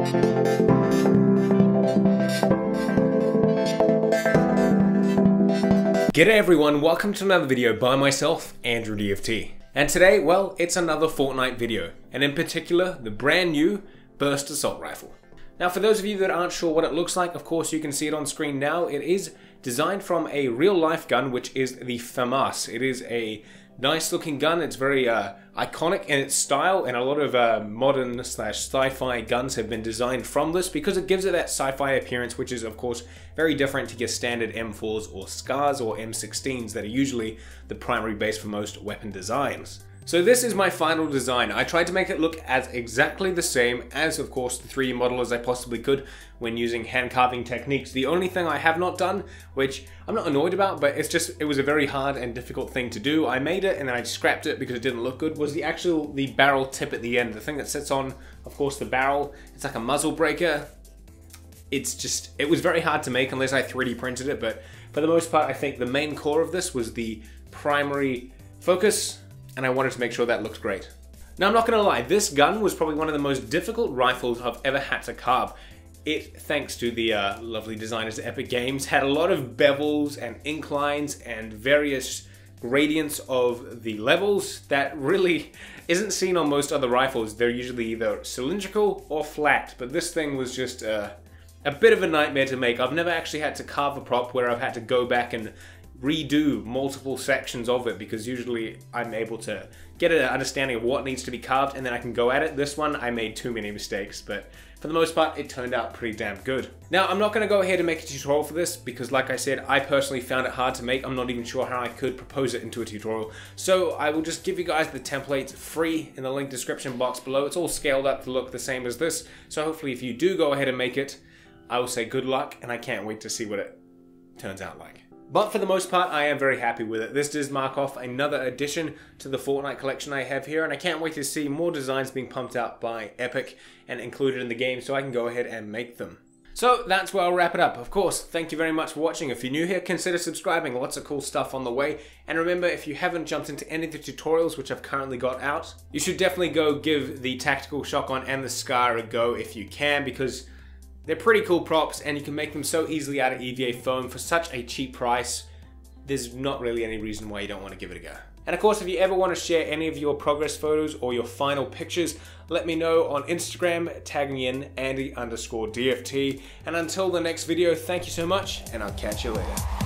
G'day everyone, welcome to another video by myself, Andrew DFT. And today, well, it's another Fortnite video, and in particular, the brand new Burst Assault Rifle. Now for those of you that aren't sure what it looks like, of course you can see it on screen now. It is designed from a real life gun, which is the FAMAS. It is a nice looking gun. It's very iconic in its style, and a lot of modern slash sci-fi guns have been designed from this because it gives it that sci-fi appearance, which is of course very different to your standard M4s or SCARs or M16s that are usually the primary base for most weapon designs. So this is my final design. I tried to make it look as exactly the same as, of course, the 3D model as I possibly could when using hand carving techniques. The only thing I have not done, which I'm not annoyed about, but it was a very hard and difficult thing to do. I made it and then I scrapped it because it didn't look good, was the barrel tip at the end. The thing that sits on, of course, the barrel. It's like a muzzle breaker. It was very hard to make unless I 3D printed it, but for the most part, I think the main core of this was the primary focus, and I wanted to make sure that looked great. Now I'm not gonna lie, this gun was probably one of the most difficult rifles I've ever had to carve. It, thanks to the lovely designers at Epic Games, had a lot of bevels and inclines and various gradients of the levels that really isn't seen on most other rifles. They're usually either cylindrical or flat, but this thing was just a bit of a nightmare to make. I've never actually had to carve a prop where I've had to go back and redo multiple sections of it, because usually I'm able to get an understanding of what needs to be carved and then I can go at it. This one I made too many mistakes, but for the most part it turned out pretty damn good. Now I'm not going to go ahead and make a tutorial for this because, like I said, I personally found it hard to make. I'm not even sure how I could propose it into a tutorial, so I will just give you guys the templates free in the link description box below. It's all scaled up to look the same as this, so hopefully if you do go ahead and make it, I will say good luck, and I can't wait to see what it turns out like. But for the most part, I am very happy with it. This does mark off another addition to the Fortnite collection I have here, and I can't wait to see more designs being pumped out by Epic and included in the game so I can go ahead and make them. So that's where I'll wrap it up. Of course, thank you very much for watching. If you're new here, consider subscribing. Lots of cool stuff on the way. And remember, if you haven't jumped into any of the tutorials which I've currently got out, you should definitely go give the tactical shotgun and the SCAR a go if you can, because they're pretty cool props and you can make them so easily out of EVA foam for such a cheap price. There's not really any reason why you don't want to give it a go. And of course, if you ever want to share any of your progress photos or your final pictures, let me know on Instagram, tag me in Andy_DFT. And until the next video, thank you so much, and I'll catch you later.